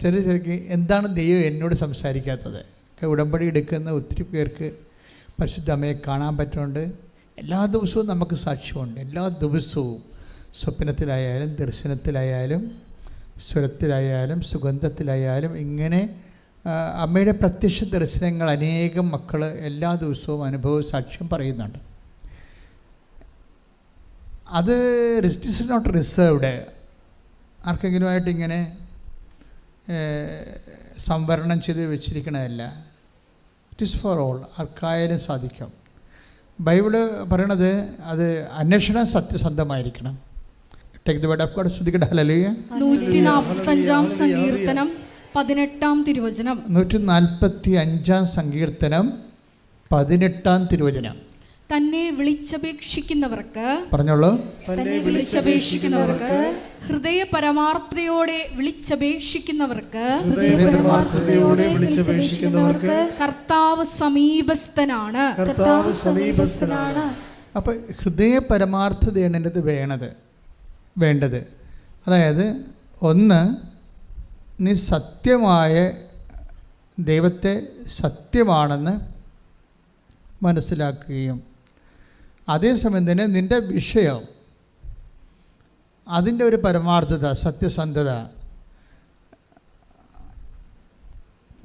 ചിലർക്ക് എന്താണ് ദൈവം എന്നോട് സംസാരിക്കാത്തത്? ഉടമ്പടി എടുക്കുന്ന ഒത്തിരി പേർക്ക് പരിശുദ്ധ അമ്മയെ കാണാൻ പറ്റുന്നുണ്ട്. എല്ലാ ദിവസവും നമുക്ക് സാക്ഷ്യമുണ്ട്. എല്ലാ ദിവസവും സ്വപ്നത്തിലായാലും ദർശനത്തിലായാലും സ്വരത്തിലായാലും സുഗന്ധത്തിലായാലും ഇങ്ങനെ അമ്മയുടെ പ്രത്യക്ഷ ദർശനങ്ങൾ അനേകം മക്കൾ എല്ലാ ദിവസവും അനുഭവ സാക്ഷ്യം പറയുന്നുണ്ട്. അത് ഇറ്റ് ഈസ് നോട്ട് റിസർവ്ഡ്. ആർക്കെങ്കിലുമായിട്ട് ഇങ്ങനെ സംവരണം ചെയ്ത് വെച്ചിരിക്കണതല്ല. It is for all. ആർക്കായാലും സാധിക്കും. ബൈബിള് പറയണത് അത് അന്വേഷണം സത്യസന്ധമായിരിക്കണം. Take the word of God. സ്തുതിക്കട്ടെ. ഹല്ലേലൂയ. 145 സങ്കീർത്തനം 18 തിരുവചനം. 145 സങ്കീർത്തനം 18 തിരുവചനം. തന്നെ വിളിച്ചപേക്ഷിക്കുന്നവർക്ക്, പറഞ്ഞോളൂ, തന്നെ വിളിച്ചപേക്ഷിക്കുന്നവർക്ക്, ഹൃദയ പരമാർത്ഥതയോടെ വിളിച്ചപേക്ഷിക്കുന്നവർക്ക് കർത്താവ് സമീപസ്ഥനാണ്. കർത്താവ് സമീപസ്ഥനാണ്. അപ്പൊ ഹൃദയ പരമാർത്ഥതയാണ് എൻ്റെ വേണ്ടത്. അതായത് ഒന്ന്, നീ സത്യമായ ദൈവത്തെ സത്യമാണെന്ന് മനസ്സിലാക്കുകയും അതേസമയം തന്നെ നിൻ്റെ വിഷയം, അതിൻ്റെ ഒരു പരമാർത്ഥത, സത്യസന്ധത,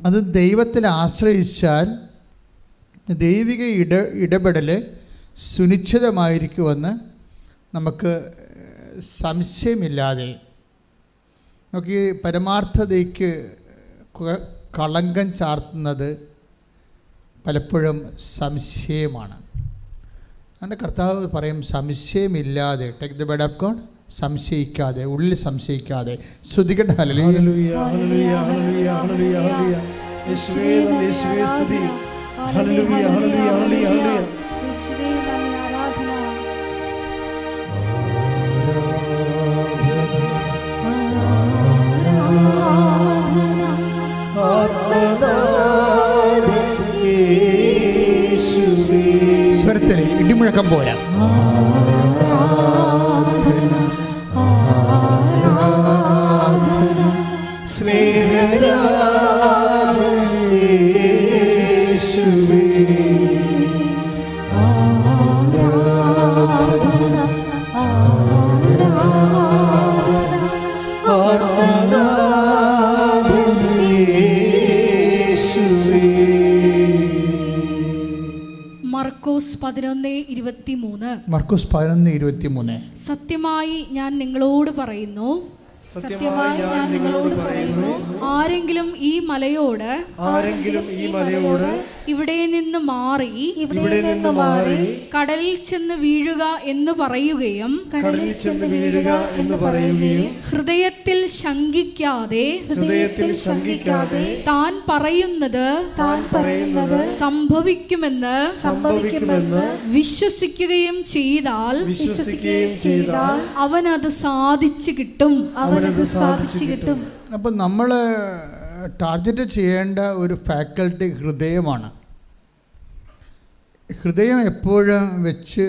അത് ദൈവത്തിൽ ആശ്രയിച്ചാൽ ദൈവിക ഇടപെടൽ സുനിശ്ചിതമായിരിക്കുമെന്ന് നമുക്ക് സംശയമില്ലാതെ. നമുക്ക് ഈ പരമാർത്ഥതയ്ക്ക് കളങ്കം ചാർത്തുന്നത് പലപ്പോഴും സംശയമാണ്. അങ്ങനെ കർത്താവ് പറയും സംശയമില്ലാതെ, take the word of God, സംശയിക്കാതെ, ഉള്ളിൽ സംശയിക്കാതെ. ശ്രുതികട്ടെ. Hallelujah. Hallelujah. Hallelujah. Hallelujah. Hallelujah. യേശുവേ നന്ദി, യേശുവേ സ്തുതി. ഹല്ലേലൂയ. ഹല്ലേലൂയ. ഹല്ലേലൂയ. യേശുവേ നന്ദി, ആരാധന. സ്വരത്തിലെ ഇടിമുഴക്കം പോലെ മർക്കോസ് 11:23. മർക്കോസ് 11:23. സത്യമായി ഞാൻ നിങ്ങളോട് പറയുന്നു, സത്യമായി ഞാൻ നിങ്ങളോട് പറയുന്നു, ആരെങ്കിലും ഈ മലയോട് ഇവിടെ നിന്ന് മാറി കടലിൽ ചെന്ന് വീഴുക എന്ന് പറയുകയും ഹൃദയത്തിൽ ശങ്കിക്കാതെ താൻ പറയുന്നത് സംഭവിക്കുമെന്ന് വിശ്വസിക്കുകയും ചെയ്താൽ അവനത് സാധിച്ചു കിട്ടും. അപ്പം നമ്മൾ ടാർഗറ്റ് ചെയ്യേണ്ട ഒരു ഫാക്കൽറ്റി ഹൃദയമാണ്. ഹൃദയം എപ്പോഴും വെച്ച്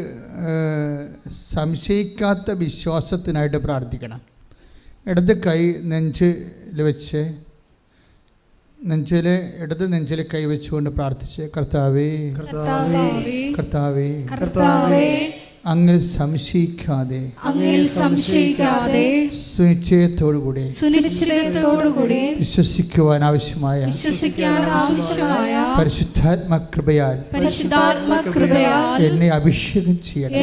സംശയിക്കാത്ത വിശ്വാസത്തിനായിട്ട് പ്രാർത്ഥിക്കണം. ഇടത് കൈ നെഞ്ചിൽ വെച്ച് ഇടത് നെഞ്ചിൽ കൈ വെച്ചുകൊണ്ട് പ്രാർത്ഥിച്ച്, കർത്താവേ കർത്താവേ കർത്താവേ അങ്ങിൽ സംശയിക്കാതെ സുനിശ്ചയത്തോടുകൂടി വിശ്വസിക്കുവാൻ ആവശ്യമായ പരിശുദ്ധാത്മ കൃപയാൽ എന്നെ അഭിഷേകം ചെയ്യണം.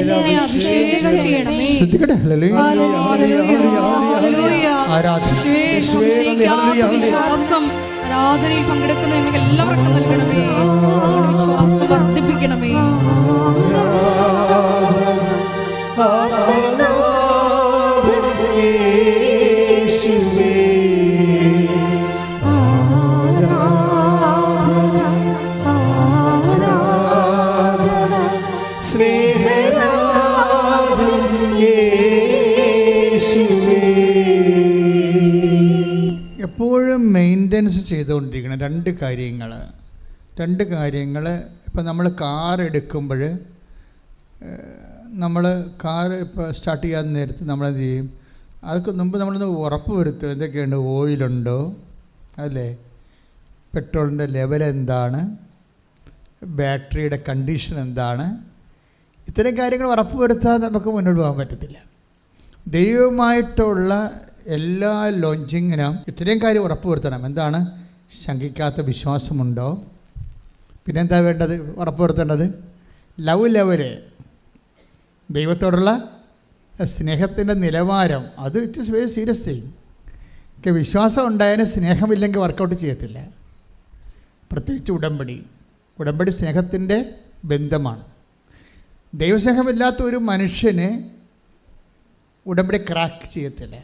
ആരാധനയിൽ പങ്കെടുക്കുന്ന നിങ്ങൾക്ക് എല്ലാവർക്കും നൽകണമേ. വിശ്വാസം വർദ്ധിപ്പിക്കണമേ. എപ്പോഴും മെയിൻ്റനൻസ് ചെയ്തുകൊണ്ടിരിക്കണം രണ്ട് കാര്യങ്ങൾ. ഇപ്പം നമ്മൾ കാർ എടുക്കുമ്പോൾ കാർ ഇപ്പോൾ സ്റ്റാർട്ട് ചെയ്യാൻ നേരത്ത് നമ്മളെന്ത് ചെയ്യും? അതൊക്കെ മുമ്പ് നമ്മളൊന്ന് ഉറപ്പ് വരുത്തുക, എന്തൊക്കെയുണ്ട്, ഓയിലുണ്ടോ, അല്ലേ? പെട്രോളിൻ്റെ ലെവൽ എന്താണ്, ബാറ്ററിയുടെ കണ്ടീഷൻ എന്താണ്, ഇത്തരം കാര്യങ്ങൾ ഉറപ്പുവരുത്താതെ നമുക്ക് മുന്നോട്ട് പോകാൻ പറ്റത്തില്ല. ദൈവമായിട്ടുള്ള എല്ലാ ലോഞ്ചിങ്ങിനും ഇത്രയും കാര്യം ഉറപ്പുവരുത്തണം. എന്താണ്? ശങ്കിക്കാത്ത വിശ്വാസമുണ്ടോ? പിന്നെന്താ വേണ്ടത്? ഉറപ്പുവരുത്തേണ്ടത് ലവ് ലെവല്, ദൈവത്തോടുള്ള സ്നേഹത്തിൻ്റെ നിലവാരം. അത് it is very serious thing. വിശ്വാസം ഉണ്ടായാലും സ്നേഹമില്ലെങ്കിൽ വർക്കൗട്ട് ചെയ്യത്തില്ല. പ്രത്യേകിച്ച് ഉടമ്പടി സ്നേഹത്തിൻ്റെ ബന്ധമാണ്. ദൈവസ്നേഹമില്ലാത്ത ഒരു മനുഷ്യന് ഉടമ്പടി ക്രാക്ക് ചെയ്യത്തില്ല.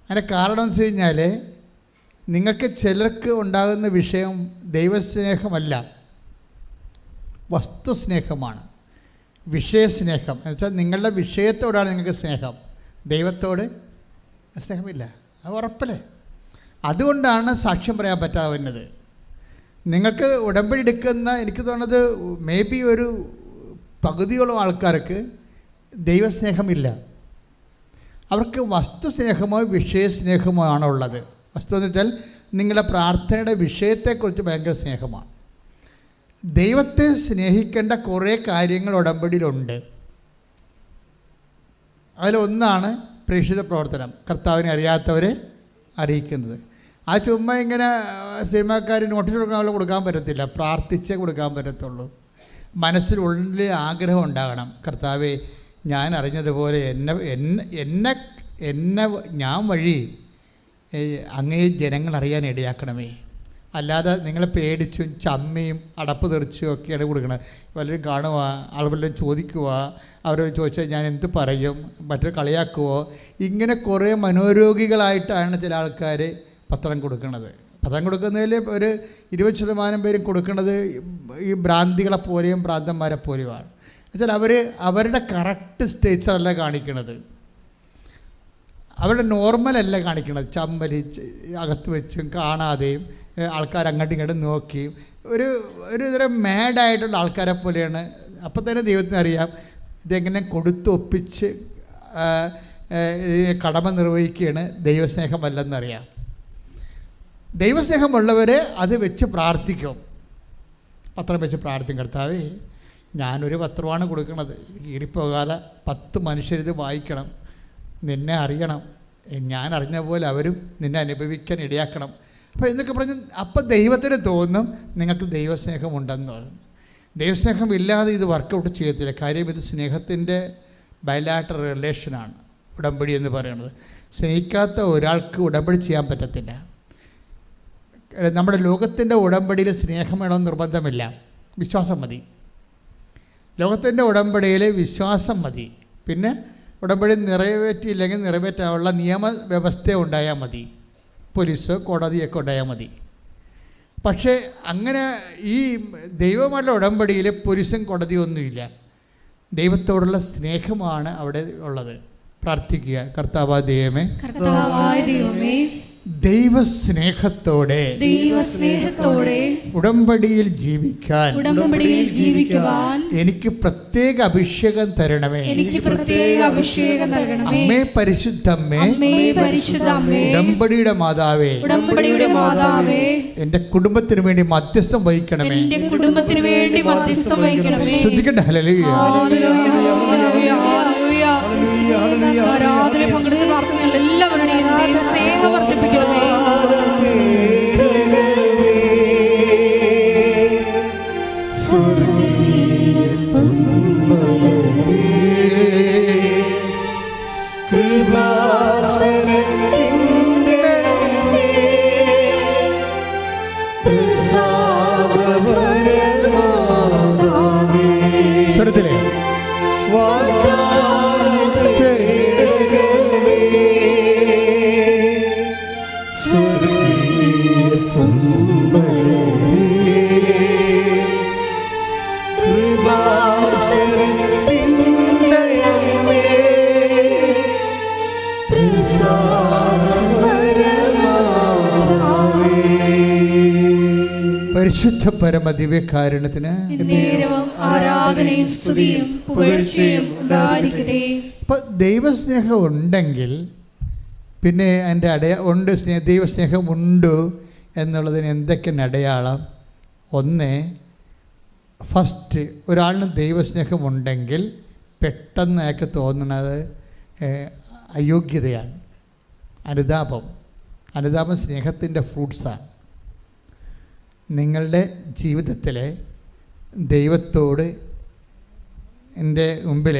അതിൻ്റെ കാരണം എന്ന് വെച്ച് കഴിഞ്ഞാൽ, നിങ്ങൾക്ക് ചിലർക്ക് ഉണ്ടാകുന്ന വിഷയം ദൈവസ്നേഹമല്ല, വസ്തുസ്നേഹമാണ്. വിഷയസ്നേഹം എന്ന് വെച്ചാൽ നിങ്ങളുടെ വിഷയത്തോടാണ് നിങ്ങൾക്ക് സ്നേഹം, ദൈവത്തോട് സ്നേഹമില്ല. അത് ഉറപ്പല്ലേ? അതുകൊണ്ടാണ് സാക്ഷ്യം പറയാൻ പറ്റാതെ വരുന്നത്. നിങ്ങൾക്ക് ഉടമ്പടി എടുക്കുന്ന, എനിക്ക് തോന്നുന്നത് മേ ബി ഒരു പകുതിയോളം ആൾക്കാർക്ക് ദൈവസ്നേഹമില്ല. അവർക്ക് വസ്തുസ്നേഹമോ വിഷയസ്നേഹമോ ആണുള്ളത്. വസ്തു എന്ന് വെച്ചാൽ നിങ്ങളുടെ പ്രാർത്ഥനയുടെ വിഷയത്തെക്കുറിച്ച് ഭയങ്കര സ്നേഹമാണ്. ദൈവത്തെ സ്നേഹിക്കേണ്ട കുറേ കാര്യങ്ങൾ ഉടമ്പടിയിലുണ്ട്. അതിലൊന്നാണ് പ്രേക്ഷിത പ്രവർത്തനം, കർത്താവിനെ അറിയാത്തവരെ അറിയിക്കുന്നത്. ആ ചുമ്മാ ഇങ്ങനെ സിനിമാക്കാർ നോട്ടീസ് കൊടുക്കാൻ പറ്റത്തില്ല, പ്രാർത്ഥിച്ചേ കൊടുക്കാൻ പറ്റത്തുള്ളൂ. മനസ്സിനുള്ളിൽ ആഗ്രഹം ഉണ്ടാകണം, കർത്താവെ ഞാൻ അറിഞ്ഞതുപോലെ എന്നെ ഞാൻ വഴി അങ്ങേ ജനങ്ങൾ അറിയാൻ ഇടയാക്കണമേ. അല്ലാതെ നിങ്ങളെ പേടിച്ചും ചമ്മയും അടപ്പ് തെറിച്ചും ഒക്കെയാണ് കൊടുക്കുന്നത്. വല്ലവരും കാണുക, ആളുകളെല്ലാം ചോദിക്കുക, അവരോട് ചോദിച്ചാൽ ഞാൻ എന്ത് പറയും, മറ്റൊരു കളിയാക്കുമോ, ഇങ്ങനെ കുറേ മനോരോഗികളായിട്ടാണ് ചില ആൾക്കാർ പത്രം കൊടുക്കുന്നത്. പത്രം കൊടുക്കുന്നതിൽ ഒരു 20% പേരും കൊടുക്കുന്നത് ഈ ഭ്രാന്തികളെപ്പോലെയും ഭ്രാന്തന്മാരെ പോലെയുമാണ്. എന്നുവെച്ചാൽ അവരുടെ കറക്റ്റ് സ്റ്റേച്ചറല്ല കാണിക്കുന്നത്, അവരുടെ നോർമലല്ല കാണിക്കുന്നത്. ചമ്മലി അകത്ത് വെച്ചും കാണാതെയും ആൾക്കാർ അങ്ങോട്ടും ഇങ്ങോട്ടും നോക്കിയും ഒരു തരം മാഡായിട്ടുള്ള ആൾക്കാരെ പോലെയാണ്. അപ്പം തന്നെ ദൈവത്തിന് അറിയാം ഇതെങ്ങനെ കൊടുത്തൊപ്പിച്ച് കടമ നിർവഹിക്കുകയാണ്, ദൈവസ്നേഹമല്ലെന്നറിയാം. ദൈവസ്നേഹമുള്ളവർ അത് വെച്ച് പ്രാർത്ഥിക്കും, പത്രം വെച്ച് പ്രാർത്ഥിക്കും. കർത്താവേ ഞാനൊരു പത്രമാണ് കൊടുക്കുന്നത്, കീറിപ്പോകാതെ 10 മനുഷ്യരിത് വായിക്കണം, നിന്നെ അറിയണം, ഞാൻ അറിഞ്ഞ പോലെ അവരും നിന്നെ അനുഭവിക്കാൻ ഇടയാക്കണം. അപ്പോൾ എന്നൊക്കെ പറഞ്ഞ് അപ്പം ദൈവത്തിന് തോന്നും നിങ്ങൾക്ക് ദൈവസ്നേഹമുണ്ടെന്ന് പറഞ്ഞു. ദൈവസ്നേഹം ഇല്ലാതെ ഇത് വർക്കൗട്ട് ചെയ്യത്തില്ല. കാര്യം ഇത് സ്നേഹത്തിൻ്റെ ബയലാറ്ററൽ റിലേഷനാണ് ഉടമ്പടി എന്ന് പറയുന്നത്. സ്നേഹിക്കാത്ത ഒരാൾക്ക് ഉടമ്പടി ചെയ്യാൻ പറ്റത്തില്ല. നമ്മുടെ ലോകത്തിൻ്റെ ഉടമ്പടിയിൽ സ്നേഹം വേണമെന്ന് നിർബന്ധമില്ല, വിശ്വാസം മതി. ലോകത്തിൻ്റെ ഉടമ്പടിയിൽ വിശ്വാസം മതി. പിന്നെ ഉടമ്പടി നിറവേറ്റിയില്ലെങ്കിൽ നിറവേറ്റാനുള്ള നിയമവ്യവസ്ഥ ഉണ്ടായാൽ മതി, പോലീസ് കോടതിയൊക്കെ ഉണ്ടായാൽ മതി. പക്ഷേ അങ്ങനെ ഈ ദൈവമായിട്ടുള്ള ഉടമ്പടിയിൽ പോലീസും കോടതിയൊന്നുമില്ല. ദൈവത്തോടുള്ള സ്നേഹമാണ് അവിടെ ഉള്ളത്. പ്രാർത്ഥിക്കുക, കർത്താവായ ദൈവമേ, ദൈവസ്നേഹത്തോടെ ഉടമ്പടിയിൽ ജീവിക്കാൻ എനിക്ക് പ്രത്യേക അഭിഷേകം തരണമേ. അമ്മേ പരിശുദ്ധമ്മേ, ഉടമ്പടിയുടെ മാതാവേ, എന്റെ കുടുംബത്തിന് വേണ്ടി മധ്യസ്ഥം വഹിക്കണമേ. ശ്രദ്ധിക്കട്ടെ. ഹല്ലേലൂയ. ആരാധന പങ്കെടുത്ത് പ്രാർത്ഥനകൾ എല്ലാവരുടെയും സ്നേഹം വർദ്ധിപ്പിക്കണമേ. സ്വരത്തിലെ പരിശുദ്ധ പരമ ദിവ്യകാരുണ്യത്തിന് ആരാധനയും സ്തുതിയും പുകഴ്ചയും ഉണ്ടായിരിക്കട്ടെ. ഇപ്പൊ ദൈവസ്നേഹം ഉണ്ടെങ്കിൽ പിന്നെ അതിൻ്റെ ഉണ്ട്, ദൈവസ്നേഹമുണ്ട് എന്നുള്ളതിന് എന്തൊക്കെയാണ് അടയാളം? ഒന്ന്, ഫസ്റ്റ് ഒരാളിന് ദൈവസ്നേഹമുണ്ടെങ്കിൽ പെട്ടെന്ന് അയാൾക്ക് തോന്നുന്നത് അയോഗ്യതയാണ്. അനുതാപം സ്നേഹത്തിൻ്റെ ഫ്രൂട്ട്സാണ്. നിങ്ങളുടെ ജീവിതത്തിൽ ദൈവത്തോട് എൻ്റെ മുമ്പിൽ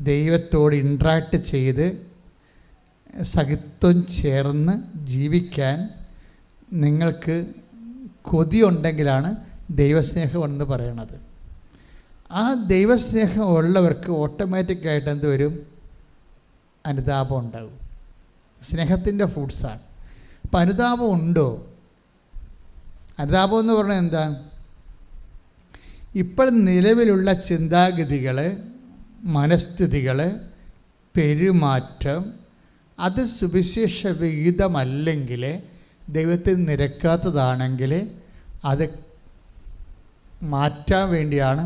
ദൈവത്തോട് ഇൻട്രാക്ട് ചെയ്ത് സഹിത്വം ചേർന്ന് ജീവിക്കാൻ നിങ്ങൾക്ക് കൊതിയുണ്ടെങ്കിലാണ് ദൈവസ്നേഹം എന്ന് പറയണത്. ആ ദൈവസ്നേഹം ഉള്ളവർക്ക് ഓട്ടോമാറ്റിക്കായിട്ട് എന്ത് വരും? അനുതാപം ഉണ്ടാകും. സ്നേഹത്തിൻ്റെ ഫ്രൂട്ട്സാണ്. അപ്പം അനുതാപം ഉണ്ടോ? അനുതാപം എന്ന് പറഞ്ഞാൽ എന്താ? ഇപ്പോൾ നിലവിലുള്ള ചിന്താഗതികൾ, മനസ്ഥിതികൾ, പെരുമാറ്റം അത് സുവിശേഷ വിഹിതമല്ലെങ്കിൽ, ദൈവത്തിൽ നിരക്കാത്തതാണെങ്കിൽ അത് മാറ്റാൻ വേണ്ടിയാണ്.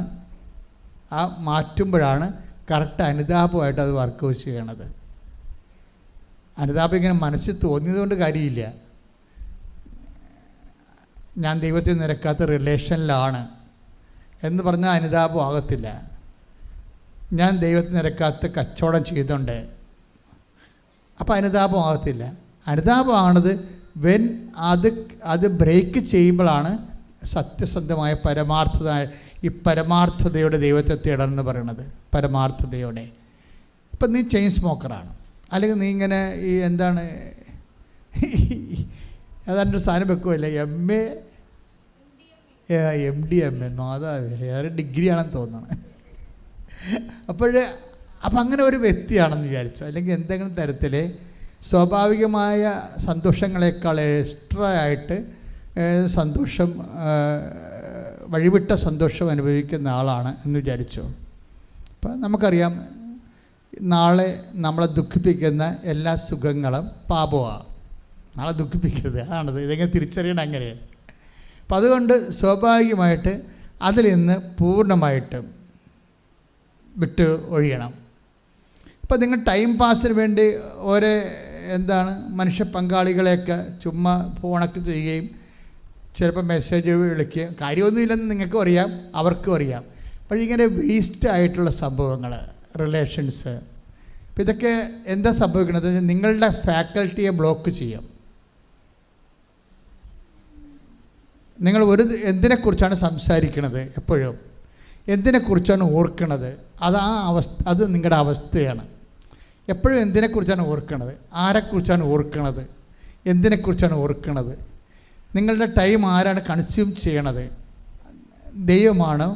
ആ മാറ്റുമ്പോഴാണ് കറക്റ്റ് അനുതാപമായിട്ട് അത് വർക്ക് ചെയ്യണത്. അനുതാപം ഇങ്ങനെ മനസ്സിൽ തോന്നിയതുകൊണ്ട് കാര്യമില്ല. ഞാൻ ദൈവത്തിൽ നിരക്കാത്ത റിലേഷനിലാണ് എന്ന് പറഞ്ഞാൽ അനുതാപം ആകത്തില്ല. ഞാൻ ദൈവത്തിൽ നിരക്കാത്ത കച്ചവടം ചെയ്തുകൊണ്ട് അപ്പോൾ അനുതാപം ആകത്തില്ല. അനുതാപമാണത് അത് ബ്രേക്ക് ചെയ്യുമ്പോഴാണ് സത്യസന്ധമായ പരമാർത്ഥതയോടെ ദൈവത്തെ തേടണമെന്ന് പറയണത്. പരമാർത്ഥതയോടെ. ഇപ്പം നീ ചെയിൻ സ്മോക്കറാണ്, അല്ലെങ്കിൽ നീ ഇങ്ങനെ ഈ എന്താണ് ഏതാണ്ട് സാധനം വെക്കുമല്ലേ, MDMA അതാ വേറെ ഡിഗ്രിയാണെന്ന് തോന്നുന്നത്. അപ്പം അങ്ങനെ ഒരു വ്യക്തിയാണെന്ന് വിചാരിച്ചു. അല്ലെങ്കിൽ എന്തെങ്കിലും തരത്തിൽ സ്വാഭാവികമായ സന്തോഷങ്ങളെക്കാൾ എക്സ്ട്രാ ആയിട്ട് സന്തോഷം, വഴിവിട്ട സന്തോഷം അനുഭവിക്കുന്ന ആളാണ് എന്ന് വിചാരിച്ചു. അപ്പം നമുക്കറിയാം, നാളെ നമ്മളെ ദുഃഖിപ്പിക്കുന്ന എല്ലാ സുഖങ്ങളും പാപമാണ്. നാളെ ദുഃഖിപ്പിക്കരുത്, അതാണത്. ഇതെങ്ങനെ തിരിച്ചറിയണം അങ്ങനെയാണ്. അപ്പം അതുകൊണ്ട് സ്വാഭാവികമായിട്ട് അതിൽ നിന്ന് പൂർണ്ണമായിട്ടും വിട്ട് ഒഴിയണം. ഇപ്പം നിങ്ങൾ ടൈം പാസിന് വേണ്ടി ഓരോ മനുഷ്യ പങ്കാളികളെയൊക്കെ ചുമ്മാ ഫോണൊക്കെ ചെയ്യുകയും ചിലപ്പോൾ മെസ്സേജ് വിളിക്കുകയും കാര്യമൊന്നുമില്ലെന്ന് നിങ്ങൾക്കും അറിയാം, അവർക്കും അറിയാം. പക്ഷേ ഇങ്ങനെ വേസ്റ്റ് ആയിട്ടുള്ള സംഭവങ്ങൾ, റിലേഷൻസ്, അപ്പം ഇതൊക്കെ എന്താ സംഭവിക്കുന്നത്? നിങ്ങളുടെ ഫാക്കൽറ്റിയെ ബ്ലോക്ക് ചെയ്യും. നിങ്ങൾ എന്തിനെക്കുറിച്ചാണ് സംസാരിക്കണത്, എപ്പോഴും എന്തിനെക്കുറിച്ചാണ് ഓർക്കണത്, അത് നിങ്ങളുടെ അവസ്ഥയാണ്. എപ്പോഴും എന്തിനെക്കുറിച്ചാണ് ഓർക്കണത്, ആരെക്കുറിച്ചാണ് ഓർക്കണത്, എന്തിനെക്കുറിച്ചാണ് ഓർക്കണത്, നിങ്ങളുടെ ടൈം ആരാണ് കൺസ്യൂം ചെയ്യണത്? ദൈവമാണോ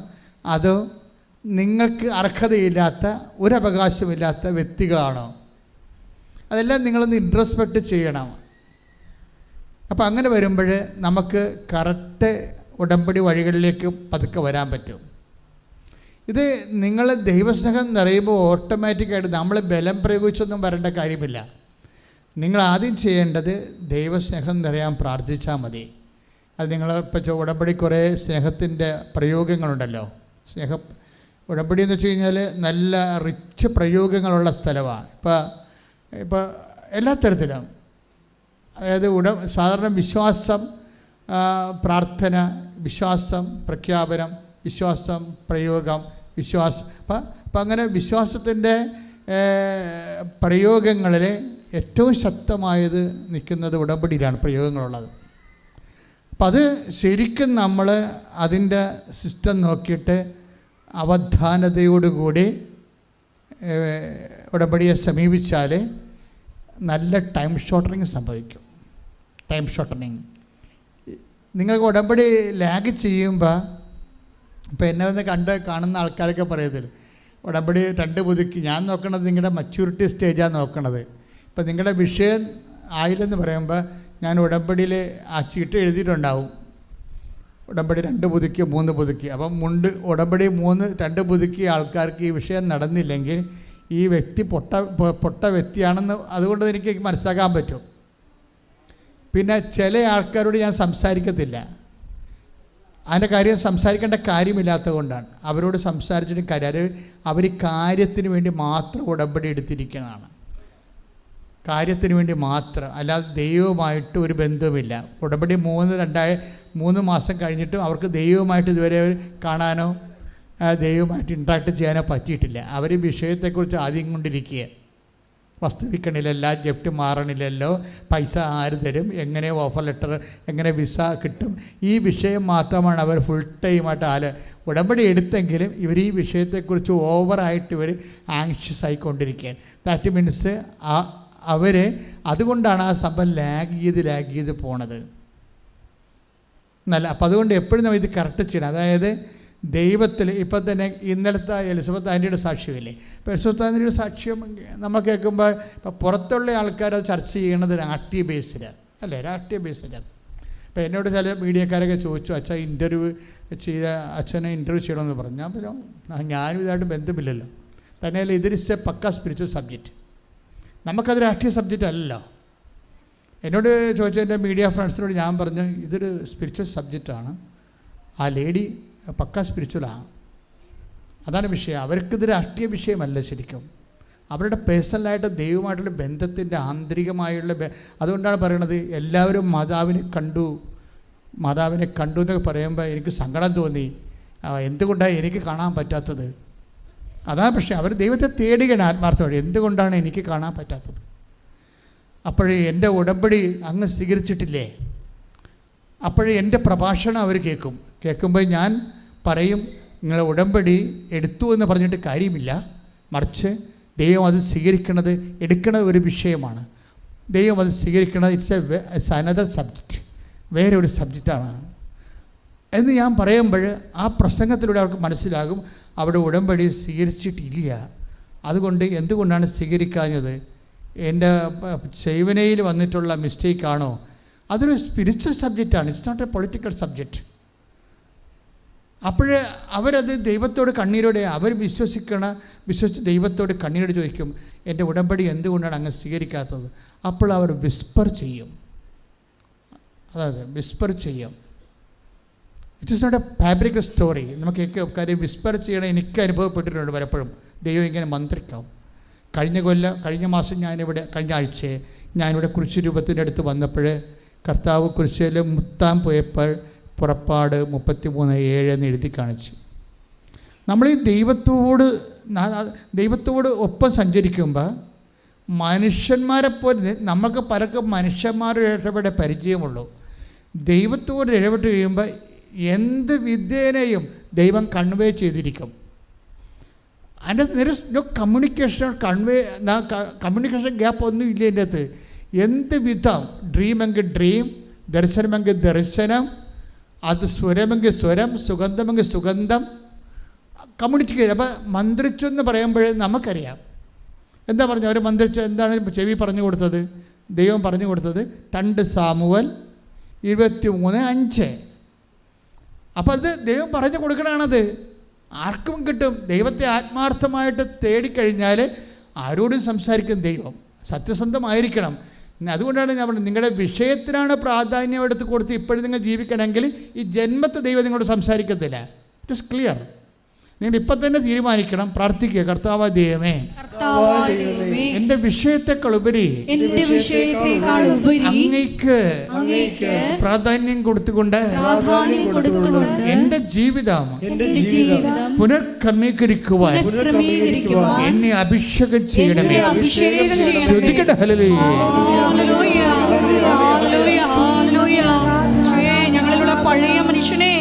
അതോ നിങ്ങൾക്ക് അർഹതയില്ലാത്ത ഒരവകാശമില്ലാത്ത വ്യക്തികളാണോ? അതെല്ലാം നിങ്ങളൊന്ന് ഇൻട്രോസ്പെക്റ്റ് ചെയ്യണം. അപ്പോൾ അങ്ങനെ വരുമ്പോൾ നമുക്ക് കറക്റ്റ് ഉടമ്പടി വഴികളിലേക്ക് പതുക്കെ വരാൻ പറ്റും. ഇത് നിങ്ങൾ ദൈവസ്നേഹം നിറയുമ്പോൾ ഓട്ടോമാറ്റിക്കായിട്ട് നമ്മൾ ബലം പ്രയോഗിച്ചൊന്നും വരേണ്ട കാര്യമില്ല. നിങ്ങൾ ആദ്യം ചെയ്യേണ്ടത് ദൈവസ്നേഹം നിറയാൻ പ്രാർത്ഥിച്ചാൽ മതി. അത് നിങ്ങൾ ഇപ്പോൾ ഉടമ്പടി കുറേ സ്നേഹത്തിൻ്റെ പ്രയോഗങ്ങളുണ്ടല്ലോ. ഉടമ്പടി എന്ന് വെച്ച് കഴിഞ്ഞാൽ നല്ല റിച്ച് പ്രയോഗങ്ങളുള്ള സ്ഥലമാണ്. ഇപ്പോൾ എല്ലാ തരത്തിലും, അതായത് സാധാരണ വിശ്വാസം, പ്രാർത്ഥന, വിശ്വാസം, പ്രഖ്യാപനം, വിശ്വാസം, പ്രയോഗം, വിശ്വാസം. അപ്പം അങ്ങനെ വിശ്വാസത്തിൻ്റെ പ്രയോഗങ്ങളിൽ ഏറ്റവും ശക്തമായത് നിൽക്കുന്നത് ഉടമ്പടിയിലാണ് പ്രയോഗങ്ങളുള്ളത്. അപ്പം അത് ശരിക്കും നമ്മൾ അതിൻ്റെ സിസ്റ്റം നോക്കിയിട്ട് അവധാനതയോടുകൂടി ഉടമ്പടിയെ സമീപിച്ചാൽ നല്ല ടൈം ഷോർട്ടനിങ് സംഭവിക്കും. ടൈം ഷോർട്ടനിങ് നിങ്ങൾക്ക് ഉടമ്പടി ലാഗ് ചെയ്യുമ്പോൾ, ഇപ്പോൾ എന്നെ വന്ന് കാണുന്ന ആൾക്കാരൊക്കെ പറയുന്നത് ഉടമ്പടി 2 പുതുക്കി. ഞാൻ നോക്കണത് നിങ്ങളുടെ മച്യൂരിറ്റി സ്റ്റേജാണ് നോക്കണത്. ഇപ്പം നിങ്ങളുടെ വിഷയം ആയില്ലെന്ന് പറയുമ്പോൾ ഞാൻ ഉടമ്പടിയിൽ ആ ചീട്ട് എഴുതിയിട്ടുണ്ടാവും, ഉടമ്പടി 2 പുതുക്കി 3 പുതുക്കി. അപ്പം ഉടമ്പടി 2 പുതുക്കിയ ആൾക്കാർക്ക് ഈ വിഷയം നടന്നില്ലെങ്കിൽ ഈ വ്യക്തി പൊട്ട വ്യക്തിയാണെന്ന് അതുകൊണ്ട് എനിക്ക് മനസ്സിലാക്കാൻ പറ്റും. പിന്നെ ചില ആൾക്കാരോട് ഞാൻ സംസാരിക്കത്തില്ല. അതിൻ്റെ കാര്യം സംസാരിക്കേണ്ട കാര്യമില്ലാത്തത് കൊണ്ടാണ്. അവരോട് സംസാരിച്ചിട്ട് കാര്യം, അവർ കാര്യത്തിന് വേണ്ടി മാത്രം ഉടമ്പടി എടുത്തിരിക്കുന്നതാണ്. കാര്യത്തിന് വേണ്ടി മാത്രം, അല്ലാതെ ദൈവവുമായിട്ട് ഒരു ബന്ധവുമില്ല. ഉടമ്പടി 3 മാസം കഴിഞ്ഞിട്ടും അവർക്ക് ദൈവവുമായിട്ട് ഇതുവരെ കാണാനോ ദൈവവുമായിട്ട് ഇൻട്രാക്ട് ചെയ്യാനോ പറ്റിയിട്ടില്ല. അവർ വിഷയത്തെക്കുറിച്ച് ആദ്യം കൊണ്ടിരിക്കുക. വസ്തു വിൽക്കണില്ലല്ലോ, ജപ്റ്റ് മാറണില്ലല്ലോ, പൈസ ആര് തരും, എങ്ങനെ ഓഫർ ലെറ്റർ, എങ്ങനെ വിസ കിട്ടും, ഈ വിഷയം മാത്രമാണ് അവർ ഫുൾ ടൈമായിട്ട് ഉടമ്പടി എടുത്തെങ്കിലും ഇവർ ഈ വിഷയത്തെക്കുറിച്ച് ഓവറായിട്ട് ഇവർ ആങ്ഷ്യസ് ആയിക്കൊണ്ടിരിക്കുകയാണ്. ദാറ്റ് മീൻസ് അവർ അതുകൊണ്ടാണ് ആ സംഭവം ലാഗ് ചെയ്ത് പോണത് എന്നല്ല. അപ്പം അതുകൊണ്ട് എപ്പോഴും നമ്മൾ ഇത് കറക്റ്റ് ചെയ്യണം. അതായത് ദൈവത്തിൽ ഇപ്പം തന്നെ ഇന്നലത്തെ എലിസബത്ത് ആൻ്റിയുടെ സാക്ഷ്യമില്ലേ, ഇപ്പോൾ എലിസബത്ത് ആൻ്റിയുടെ സാക്ഷ്യം നമ്മൾ കേൾക്കുമ്പോൾ ഇപ്പോൾ പുറത്തുള്ള ആൾക്കാർ അത് ചർച്ച ചെയ്യണത് രാഷ്ട്രീയ ബേസിലാണ് അല്ലേ, രാഷ്ട്രീയ ബേസിലാണ്. ഇപ്പോൾ എന്നോട് ചില മീഡിയക്കാരൊക്കെ ചോദിച്ചു, അച്ഛൻ അച്ഛനെ ഇൻ്റർവ്യൂ ചെയ്യണമെന്ന് പറഞ്ഞു. ഞാൻ പറഞ്ഞു ഞാനും ഇതായിട്ട് ബന്ധമില്ലല്ലോ. തന്നെയല്ല ഇതൊരു പക്ക സ്പിരിച്വൽ സബ്ജക്റ്റ്, നമുക്കത് രാഷ്ട്രീയ സബ്ജക്റ്റ് അല്ലല്ലോ. എന്നോട് ചോദിച്ച എൻ്റെ മീഡിയ ഫ്രണ്ട്സിനോട് ഞാൻ പറഞ്ഞു ഇതൊരു സ്പിരിച്വൽ സബ്ജക്റ്റാണ്, ആ ലേഡി പക്ക സ്പിരിച്വലാണ്, അതാണ് വിഷയം. അവർക്കിത് രാഷ്ട്രീയ വിഷയമല്ല ശരിക്കും, അവരുടെ പേഴ്സണലായിട്ട് ദൈവമായിട്ടുള്ള ബന്ധത്തിൻ്റെ ആന്തരികമായുള്ള അതുകൊണ്ടാണ് പറയണത് എല്ലാവരും മാതാവിനെ കണ്ടു എന്നൊക്കെ പറയുമ്പോൾ എനിക്ക് സങ്കടം തോന്നി, എന്തുകൊണ്ടാണ് എനിക്ക് കാണാൻ പറ്റാത്തത്. അതാണ് പക്ഷേ അവർ ദൈവത്തെ തേടുകയാണ് ആത്മാർത്ഥമായി, എന്തുകൊണ്ടാണ് എനിക്ക് കാണാൻ പറ്റാത്തത്. അപ്പോഴേ എൻ്റെ ഉടമ്പടി അങ്ങ് സ്വീകരിച്ചിട്ടില്ലേ, അപ്പോഴേ എൻ്റെ പ്രഭാഷണം അവർ കേൾക്കുമ്പോൾ ഞാൻ പറയും നിങ്ങളെ ഉടമ്പടി എടുത്തു എന്ന് പറഞ്ഞിട്ട് കാര്യമില്ല, മറിച്ച് ദൈവം അത് എടുക്കണ ഒരു വിഷയമാണ്. ദൈവം അത് സ്വീകരിക്കണത് ഇറ്റ്സ് അനദർ സബ്ജക്റ്റ്, വേറെ ഒരു സബ്ജക്റ്റാണ് എന്ന് ഞാൻ പറയുമ്പോൾ ആ പ്രസംഗത്തിലൂടെ അവർക്ക് മനസ്സിലാകും അവിടെ ഉടമ്പടി സ്വീകരിച്ചിട്ടില്ല. അതുകൊണ്ട് എന്തുകൊണ്ടാണ് സ്വീകരിക്കാഞ്ഞത്, എൻ്റെ സേവനയിൽ വന്നിട്ടുള്ള മിസ്റ്റേക്കാണോ, അതൊരു സ്പിരിച്വൽ സബ്ജക്റ്റാണ്, it's not a political subject. അപ്പോഴേ അവരത് ദൈവത്തോട് കണ്ണീരോടെ വിശ്വസിച്ച് ദൈവത്തോട് കണ്ണീരോട് ചോദിക്കും എൻ്റെ ഉടമ്പടി എന്തുകൊണ്ടാണ് അങ്ങ് സ്വീകരിക്കാത്തത്. അപ്പോൾ അവർ വിസ്പർ ചെയ്യും, അതായത് വിസ്പർ ചെയ്യും. It is not a fabric story. നമുക്ക് കാര്യം വിസ്പർ ചെയ്യണം എനിക്ക് അനുഭവപ്പെട്ടിട്ടുണ്ട് പലപ്പോഴും. ദൈവം ഇങ്ങനെ മന്ത്രിക്കാം. കഴിഞ്ഞ മാസം കഴിഞ്ഞ ആഴ്ച ഞാനിവിടെ കുരിശ് രൂപത്തിൻ്റെ അടുത്ത് വന്നപ്പോൾ കർത്താവ് കുരിശിൽ മുത്താൻ പോയപ്പോൾ പുറപ്പാട് 33:7 എന്ന് എഴുതി കാണിച്ചു. നമ്മൾ ഈ ദൈവത്തോട് ഒപ്പം സഞ്ചരിക്കുമ്പോൾ മനുഷ്യന്മാരെപ്പോലെ നമുക്ക് പലർക്കും മനുഷ്യന്മാരുടെ ഇടപെടെ പരിചയമുള്ളൂ. ദൈവത്തോട് ഇടപെട്ട് കഴിയുമ്പോൾ എന്ത് വിദ്യേനയും ദൈവം കൺവേ ചെയ്തിരിക്കും. അതിൻ്റെ നോ കമ്മ്യൂണിക്കേഷൻ ഗ്യാപ്പ് ഒന്നും ഇല്ല എൻ്റെ അകത്ത്. എന്ത് വിധം ഡ്രീമെങ്കിൽ ഡ്രീം, ദർശനമെങ്കിൽ ദർശനം, അത് സ്വരമെങ്കിൽ സ്വരം, സുഗന്ധമെങ്കിൽ സുഗന്ധം കമ്മ്യൂണിക്കേറ്റ്. അപ്പോൾ മന്ത്രിച്ചെന്ന് പറയുമ്പോൾ നമുക്കറിയാം എന്താ പറഞ്ഞു. അവർ മന്ത്രിച്ച എന്താണ് ചെവി പറഞ്ഞു കൊടുത്തത്, ദൈവം പറഞ്ഞു കൊടുത്തത് 2 സാമുവൽ 23:5. അപ്പോൾ അത് ദൈവം പറഞ്ഞു കൊടുക്കണതാണത്. ആർക്കും കിട്ടും. ദൈവത്തെ ആത്മാർത്ഥമായിട്ട് തേടിക്കഴിഞ്ഞാൽ ആരോടും സംസാരിക്കും ദൈവം. സത്യസന്ധമായിരിക്കണം. അതുകൊണ്ടാണ് ഞാൻ പറഞ്ഞത് നിങ്ങളുടെ വിഷയത്തിനാണ് പ്രാധാന്യം എടുത്ത് കൊടുത്ത് ഇപ്പോഴും നിങ്ങൾ ജീവിക്കണമെങ്കിൽ ഈ ജന്മത്തെ ദൈവം നിങ്ങളോട് സംസാരിക്കത്തില്ല. It is clear. നിങ്ങൾ ഇപ്പം തന്നെ തീരുമാനിക്കണം, പ്രാർത്ഥിക്കുക, കർത്താവായ ദൈവമേ എൻ്റെ വിഷയത്തെക്കാളുപരി അങ്ങേക്ക് പ്രാധാന്യം കൊടുത്തുകൊണ്ട് എൻ്റെ ജീവിതം പുനർക്രമീകരിക്കുവാൻ എന്നെ അഭിഷേകം ചെയ്യണമേ. ഞങ്ങളിലുള്ള പഴയ മനുഷ്യനെ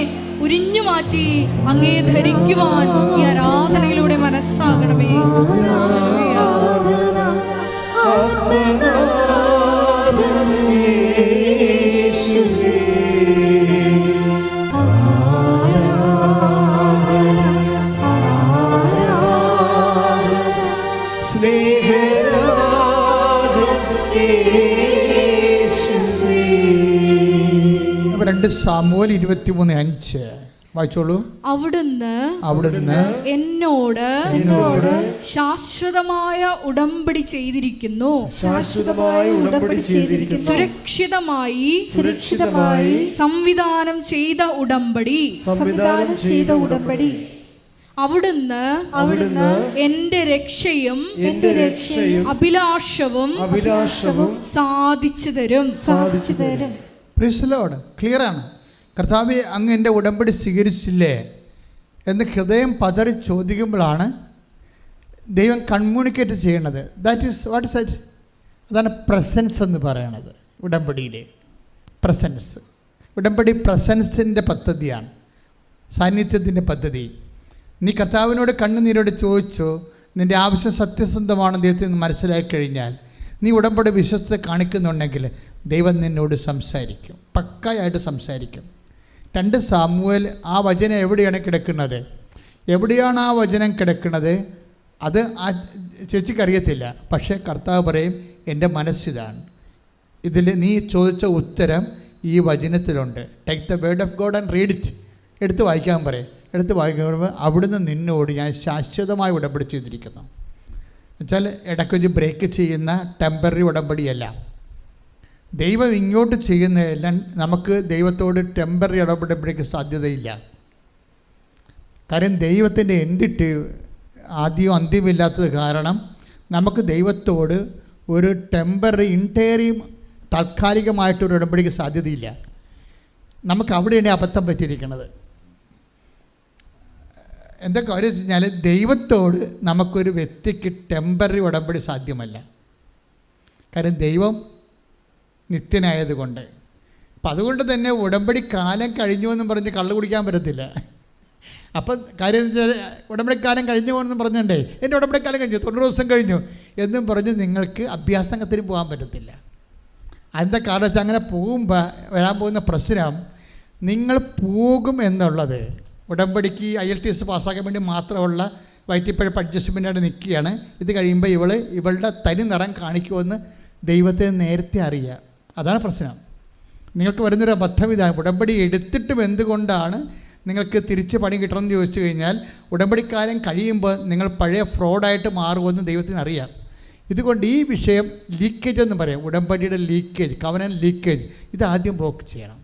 ഉരിഞ്ഞു മാറ്റി അങ്ങേ ധരിക്കുവാൻ ഈ ആരാധനയിലൂടെ മനസ്സാകണമേ. സാമുവേൽ 23:5 വായിച്ചോളൂ. അവിടുന്ന് എന്നോട് ശാശ്വതമായ ഉടമ്പടി ചെയ്തിരിക്കുന്നു. സുരക്ഷിതമായി സംവിധാനം ചെയ്ത ഉടമ്പടി. അവിടുന്ന് എന്റെ രക്ഷയും അഭിലാഷവും സാധിച്ചു തരും. Praise the Lord. ക്ലിയർ ആണ്. കർത്താവേ, അങ്ങ് എൻ്റെ ഉടമ്പടി സ്വീകരിച്ചില്ലേ എന്ന് ഹൃദയം പതറി ചോദിക്കുമ്പോഴാണ് ദൈവം കമ്മ്യൂണിക്കേറ്റ് ചെയ്യണത്. What is that? അതാണ് പ്രസൻസ് എന്ന് പറയണത്. ഉടമ്പടിയിലെ പ്രസൻസ്. ഉടമ്പടി പ്രസൻസിൻ്റെ പദ്ധതിയാണ്, സാന്നിധ്യത്തിൻ്റെ പദ്ധതി. നീ കർത്താവിനോട് കണ്ണുനീരോട് ചോദിച്ചോ, നിൻ്റെ ആവശ്യം സത്യസന്ധമാണ് ദൈവത്തിൽ നിന്ന് മനസ്സിലാക്കി കഴിഞ്ഞാൽ, നീ ഉടമ്പടി വിശ്വസ്തത കാണിക്കുന്നുണ്ടെങ്കിൽ ദൈവം നിന്നോട് സംസാരിക്കും, പക്കായായിട്ട് സംസാരിക്കും. 2 സാമുവേൽ ആ വചനം എവിടെയാണ് കിടക്കുന്നത്? എവിടെയാണ് ആ വചനം കിടക്കുന്നത്? അത് ആ ചേച്ചിക്കറിയത്തില്ല. പക്ഷേ കർത്താവ് പറയും, എൻ്റെ മനസ്സിതാണ്. ഇതിൽ നീ ചോദിച്ച ഉത്തരം ഈ വചനത്തിലുണ്ട്. Take the word of God and read it. എടുത്ത് വായിക്കാൻ പറയും. എടുത്ത് വായിക്കാൻ പറയുമ്പോൾ അവിടുന്ന് നിന്നോട് ഞാൻ ശാശ്വതമായി ഉടമ്പടി ചെയ്തിരിക്കുന്നു. എന്നുവെച്ചാൽ ഇടയ്ക്കൊരു ബ്രേക്ക് ചെയ്യുന്ന ടെമ്പററി ഉടമ്പടിയല്ല. ദൈവം ഇങ്ങോട്ട് ചെയ്യുന്നതെല്ലാം നമുക്ക് ദൈവത്തോട് ടെമ്പററി ഉടമ്പടിക്ക് സാധ്യതയില്ല. കാര്യം ദൈവത്തിൻ്റെ എൻഡിട്ട് ആദ്യവും അന്ത്യമില്ലാത്തത് കാരണം നമുക്ക് ദൈവത്തോട് ഒരു ടെമ്പററി ഇൻറ്റേറിയം താൽക്കാലികമായിട്ടൊരു ഉടമ്പടിക്ക് സാധ്യതയില്ല. നമുക്ക് അവിടെയാണ് അബദ്ധം പറ്റിയിരിക്കുന്നത്. എന്താ കാര്യം വെച്ച് കഴിഞ്ഞാൽ, ദൈവത്തോട് നമുക്കൊരു വ്യക്തിക്ക് ടെമ്പററി ഉടമ്പടി സാധ്യമല്ല. കാര്യം ദൈവം നിത്യനായതുകൊണ്ട്. അപ്പം അതുകൊണ്ട് തന്നെ ഉടമ്പടി കാലം കഴിഞ്ഞു എന്നും പറഞ്ഞ് കള്ളു കുടിക്കാൻ പറ്റത്തില്ല. അപ്പം കാര്യം വെച്ചാൽ ഉടമ്പടിക്കാലം കഴിഞ്ഞു പോകുമെന്നും പറഞ്ഞിട്ടുണ്ടേ, എൻ്റെ ഉടമ്പടിക്കാലം കഴിഞ്ഞു, 90 ദിവസം കഴിഞ്ഞു എന്നും പറഞ്ഞ് നിങ്ങൾക്ക് അഭ്യാസത്തിന് പോകാൻ പറ്റത്തില്ല. അതിൻ്റെ കാരണം വെച്ചാൽ അങ്ങനെ പോകുമ്പോൾ വരാൻ പോകുന്ന പ്രശ്നം, നിങ്ങൾ പോകും എന്നുള്ളത് ഉടമ്പടിക്ക് IELTS പാസ്സാക്കാൻ വേണ്ടി മാത്രമുള്ള വയറ്റിപ്പഴപ്പ് അഡ്ജസ്റ്റ്മെൻറ്റായിട്ട് നിൽക്കുകയാണ്. ഇത് കഴിയുമ്പോൾ ഇവളുടെ തനി നിറം കാണിക്കുമെന്ന് ദൈവത്തെ നേരത്തെ അറിയുക. അതാണ് പ്രശ്നം. നിങ്ങൾക്ക് വരുന്നൊരു അബദ്ധം ഇതാണ്. ഉടമ്പടി എടുത്തിട്ടും എന്തുകൊണ്ടാണ് നിങ്ങൾക്ക് തിരിച്ച് പണി കിട്ടണമെന്ന് ചോദിച്ചു കഴിഞ്ഞാൽ, ഉടമ്പടിക്കാലം കഴിയുമ്പോൾ നിങ്ങൾ പഴയ ഫ്രോഡായിട്ട് മാറുമെന്ന് ദൈവത്തിന് അറിയാം. ഇതുകൊണ്ട് ഈ വിഷയം ലീക്കേജ് എന്ന് പറയാം. ഉടമ്പടിയുടെ ലീക്കേജ്, കവനൻ ലീക്കേജ്, ഇത് ആദ്യം ബ്ലോക്ക് ചെയ്യണം.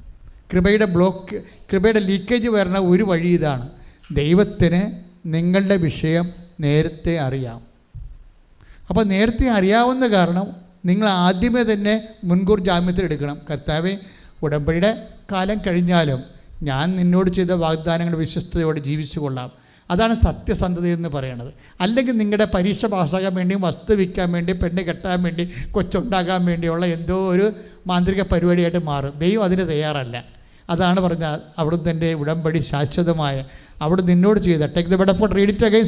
കൃപയുടെ ലീക്കേജ് വരുന്ന ഒരു വഴി ഇതാണ്. ദൈവത്തിന് നിങ്ങളുടെ വിഷയം നേരത്തെ അറിയാം. അപ്പോൾ നേരത്തെ അറിയാവുന്ന കാരണം നിങ്ങൾ ആദ്യമേ തന്നെ മുൻകൂർ ജാമ്യത്തിലെടുക്കണം. കർത്താവേ, ഉടമ്പടിയുടെ കാലം കഴിഞ്ഞാലും ഞാൻ നിന്നോട് ചെയ്ത വാഗ്ദാനങ്ങൾ വിശ്വസ്തയോടെ ജീവിച്ചു കൊള്ളാം. അതാണ് സത്യസന്ധത എന്ന് പറയുന്നത്. അല്ലെങ്കിൽ നിങ്ങളുടെ പരീക്ഷ പാസ്സാകാൻ വേണ്ടി, വസ്തു വിൽക്കാൻ വേണ്ടി, പെണ്ണ് കെട്ടാൻ വേണ്ടി, കൊച്ചുണ്ടാകാൻ വേണ്ടിയുള്ള എന്തോ ഒരു മാന്ത്രിക പരിപാടിയായിട്ട് മാറും. ദൈവം അതിന് തയ്യാറല്ല. അതാണ് പറഞ്ഞാൽ അവിടുന്ന് എൻ്റെ ഉടമ്പടി ശാശ്വതമായ അവിടെ നിന്നോട് ചെയ്ത take the word of God, read it again.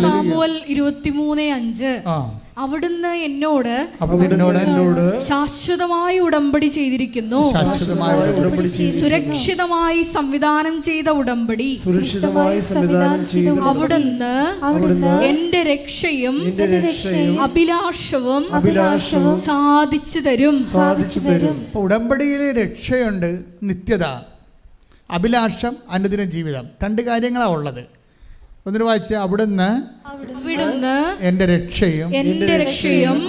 Samuel 23:5 അവിടുന്ന് എന്നോട് ശാശ്വതമായി ഉടമ്പടി ചെയ്തിരിക്കുന്നു. സുരക്ഷിതമായി സംവിധാനം ചെയ്ത ഉടമ്പടി. അവിടുന്ന് എന്റെ രക്ഷയും അഭിലാഷവും സാധിച്ചു തരും. ഉടമ്പടിയിലെ രക്ഷയുണ്ട്, നിത്യത, അഭിലാഷം, അനുദിന ജീവിതം. 2 കാര്യങ്ങളാണ് ഉള്ളത്. ഒന്നിനു വായിച്ച്, അവിടുന്ന് എന്റെ രക്ഷയും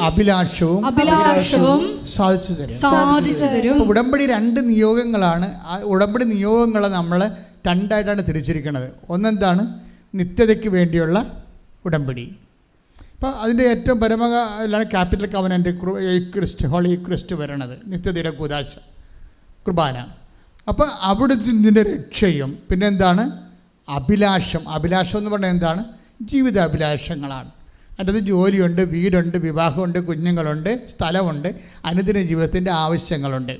അഭിലാഷവും സാധിച്ചു തരും. ഉടമ്പടി 2 നിയോഗങ്ങളാണ്. ആ ഉടമ്പടി നിയോഗങ്ങളെ നമ്മൾ 2ആയിട്ടാണ് തിരിച്ചിരിക്കുന്നത്. ഒന്നെന്താണ്? നിത്യതയ്ക്ക് വേണ്ടിയുള്ള ഉടമ്പടി. അപ്പോൾ അതിൻ്റെ ഏറ്റവും പരമയിലാണ് ക്യാപിറ്റൽ കവനൻ്റ് ഹോളി ക്രിസ്റ്റ് വരണത്, നിത്യതയുടെ കൂദാശ കുർബാന. അപ്പോൾ അവിടുത്തെ ഇതിൻ്റെ രക്ഷയും പിന്നെന്താണ്? അഭിലാഷം. അഭിലാഷം എന്ന് പറഞ്ഞാൽ എന്താണ്? ജീവിതാഭിലാഷങ്ങളാണ്. അതിൻ്റെ ജോലിയുണ്ട്, വീടുണ്ട്, വിവാഹമുണ്ട്, കുഞ്ഞുങ്ങളുണ്ട്, സ്ഥലമുണ്ട്, അനുദിന ജീവിതത്തിൻ്റെ ആവശ്യങ്ങളുണ്ട്.